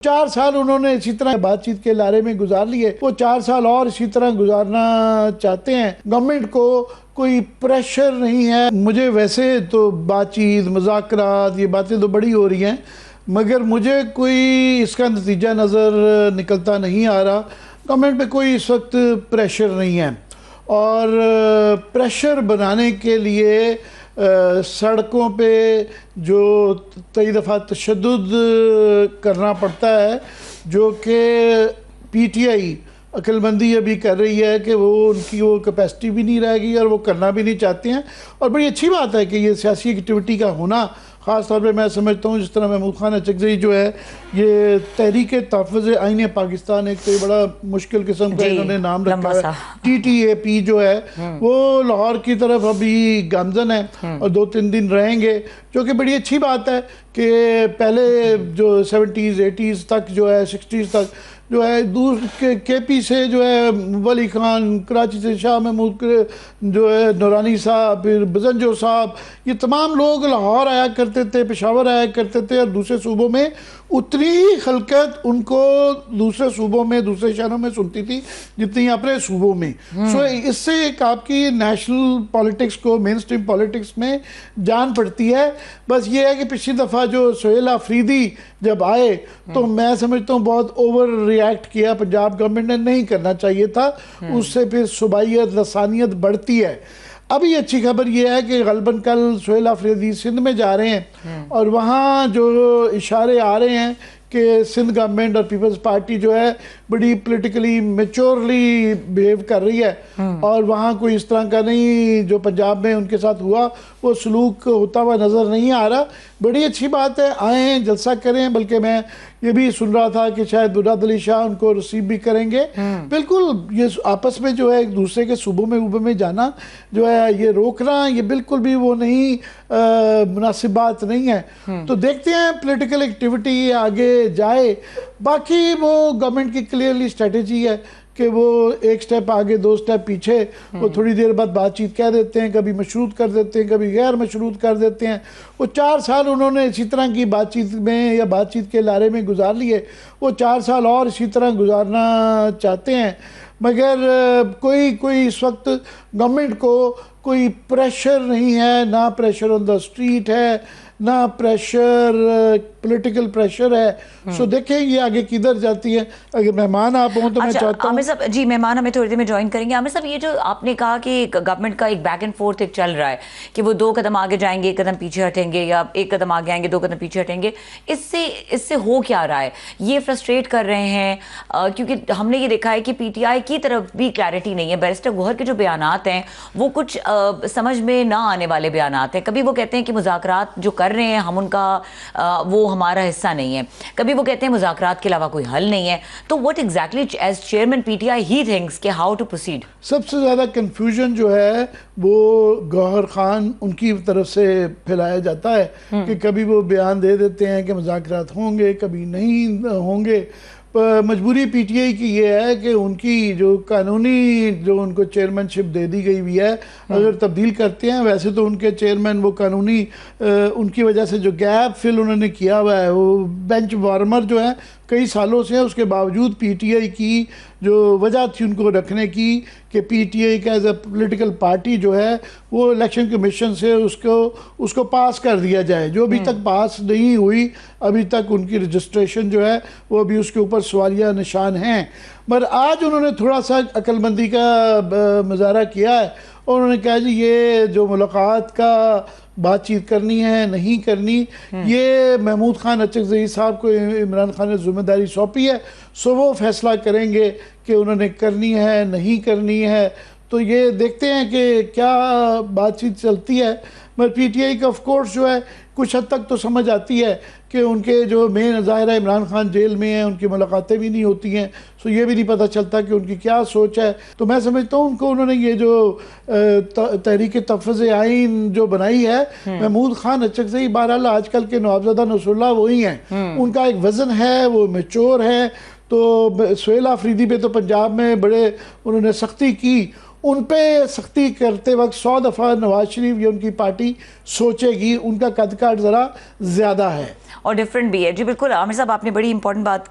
4 साल उन्होंने इसी तरह बातचीत के लारे में गुजार लिए, वो 4 साल और इसी तरह गुजारना चाहते हैं। गवर्नमेंट को कोई प्रेशर नहीं है। मुझे वैसे तो बातचीत मुज़ाकरात ये बातें तो बड़ी हो रही हैं, मगर मुझे कोई इसका नतीजा नज़र निकलता नहीं आ रहा। गवर्नमेंट पे कोई इस वक्त प्रेशर नहीं है और प्रेशर बनाने के लिए सड़कों पे जो कई दफ़ा तशद्दुद करना पड़ता है, जो कि पीटीआई अक्लमंदी अभी कर रही है कि वो उनकी वो कैपेसिटी भी नहीं रहेगी और वो करना भी नहीं चाहते हैं। और बड़ी अच्छी बात है कि ये सियासी एक्टिविटी का होना, ख़ास तौर पे मैं समझता हूँ जिस तरह महमूद खान अचकज़ई जो है, ये तहरीक तहफ़्फ़ुज़ आईन पाकिस्तान, एक तो बड़ा मुश्किल किस्म का इन्होंने नाम रखा है, TTAP जो है, वो लाहौर की तरफ अभी गामजन है और 2-3 दिन रहेंगे, जो कि बड़ी अच्छी बात है कि पहले जो 70s 80s तक जो है 60s तक जो है दूर के KP से जो है वली खान, कराची से शाह महमूद जो है नूरानी साहब, फिर बजंजो साहब, ये तमाम लोग लाहौर आया करते थे, पेशावर आया करते थे और दूसरे सूबों में उतनी ही खलकत उनको दूसरे सूबों में, दूसरे शहरों में सुनती थी जितनी अपने सूबों में। सो इससे एक आपकी नेशनल पॉलिटिक्स को, मेन स्ट्रीम पॉलिटिक्स में जान पड़ती है। बस ये है कि पिछली दफ़ा जो सुहेल आफरीदी जब आए तो मैं समझता हूँ बहुत ओवर रिएक्ट किया पंजाब गवर्नमेंट ने, नहीं करना चाहिए था। उससे फिर सुबाइयत लसानियत बढ़ती है। अभी अच्छी खबर यह है कि गलबन कल सुहेल आफरीदी सिंध में जा रहे हैं और वहाँ जो इशारे आ रहे हैं कि सिंध गवर्नमेंट और पीपल्स पार्टी जो है बड़ी पॉलिटिकली मेच्योरली बिहेव कर रही है और वहाँ कोई इस तरह का नहीं जो पंजाब में उनके साथ हुआ वो सलूक होता हुआ नज़र नहीं आ रहा। बड़ी अच्छी बात है, आएँ जलसा करें। बल्कि मैं ये भी सुन रहा था कि शायद मुराद अली शाह उनको रिसीव भी करेंगे। बिल्कुल, ये आपस में जो है एक दूसरे के सूबों में जाना जो है, ये रोकना, ये बिल्कुल भी वो नहीं मुनासिब बात नहीं है। तो देखते हैं पॉलिटिकल एक्टिविटी आगे जाए। बाकी वो गवर्नमेंट की क्लियरली स्ट्रेटजी है कि वो एक स्टेप आगे 2 स्टेप पीछे, वो थोड़ी देर बाद बातचीत कह देते हैं, कभी मशरूत कर देते हैं, कभी गैर मशरूत कर देते हैं। वो 4 साल उन्होंने इसी तरह की बातचीत में या बातचीत के लारे में गुजार लिए, वो 4 साल और इसी तरह गुजारना चाहते हैं। मगर कोई इस वक्त गवर्नमेंट को कोई प्रेशर नहीं है, ना प्रेशर ऑन द स्ट्रीट है, ना प्रेशर पॉलिटिकल प्रेशर है। सो देखें ये आगे किधर जाती है। अगर मेहमान आप हों तो मैं चाहता हूँ। आमिर साहब जी, मेहमान हमें थोड़ी देर में ज्वाइन करेंगे। आमिर साहब, ये जो आपने कहा कि गवर्नमेंट का एक बैक एंड फोर्थ एक चल रहा है कि वो 2 कदम आगे जाएंगे, 1 कदम पीछे हटेंगे, या 1 कदम आगे आएंगे, 2 कदम पीछे हटेंगे, इससे हो क्या रहा है? ये फ्रस्ट्रेट कर रहे हैं क्योंकि हमने ये देखा है कि PTI की तरफ भी क्लैरिटी नहीं है। बैरिस्टर गौहर के जो बयानात हैं वो कुछ समझ में ना आने वाले बयानात हैं। कभी वो कहते हैं कि मुज़ाकरात जो कर रहे हैं हम उनका वो हमारा हिस्सा नहीं है, कभी वो कहते हैं मुज़ाकरात के अलावा कोई हल नहीं है। तो what exactly as chairman PTI he thinks कि हाउ टू प्रोसीड? सबसे ज़्यादा कंफ्यूजन जो है वो गौहर खान उनकी तरफ से फैलाया जाता है कि कभी वो बयान दे देते हैं कि मुज़ाकरात होंगे, कभी नहीं होंगे। मजबूरी PTI की ये है कि उनकी जो कानूनी जो उनको चेयरमैनशिप दे दी गई हुई है, अगर तब्दील करते हैं, वैसे तो उनके चेयरमैन वो कानूनी उनकी वजह से जो गैप फिल उन्होंने किया हुआ है, वो बेंच वार्मर जो है कई सालों से है, उसके बावजूद PTI की जो वजह थी उनको रखने की कि PTI का एज ए पोलिटिकल पार्टी जो है वो इलेक्शन कमीशन से उसको पास कर दिया जाए, जो अभी तक पास नहीं हुई। अभी तक उनकी रजिस्ट्रेशन जो है वो अभी उसके ऊपर सवालिया निशान हैं। मगर आज उन्होंने थोड़ा सा अक्लमंदी का मुजाहरा किया है और उन्होंने कहा जी ये जो मुलाकात का बातचीत करनी है नहीं करनी, ये महमूद खान अचकज़ई साहब को इमरान खान ने जिम्मेदारी सौंपी है। सो वो फैसला करेंगे कि उन्होंने करनी है नहीं करनी है। तो ये देखते हैं कि क्या बातचीत चलती है। मगर PTI का ऑफ कोर्स जो है कुछ हद तक तो समझ आती है कि उनके जो मेन ज़ाहिर है इमरान खान जेल में हैं, उनकी मुलाकातें भी नहीं होती हैं, सो ये भी नहीं पता चलता कि उनकी क्या सोच है। तो मैं समझता हूँ उनको उन्होंने ये जो तहरीक तहफ़्फ़ुज़ आईन जो बनाई है, महमूद खान अचकज़ई बहरहाल आजकल के नवाबज़ादा नसरुल्लाह वही हैं, उनका एक वज़न है, वो मैच्योर है। तो सुहेल आफरीदी पे तो पंजाब में बड़े उन्होंने सख्ती की, उन पे सख्ती करते वक्त 100 दफ़ा नवाज शरीफ या उनकी पार्टी सोचेगी। उनका कद काठ ज़रा ज़्यादा है और डिफरेंट भी है। जी बिल्कुल आमिर साहब, आपने बड़ी इंपॉर्टेंट बात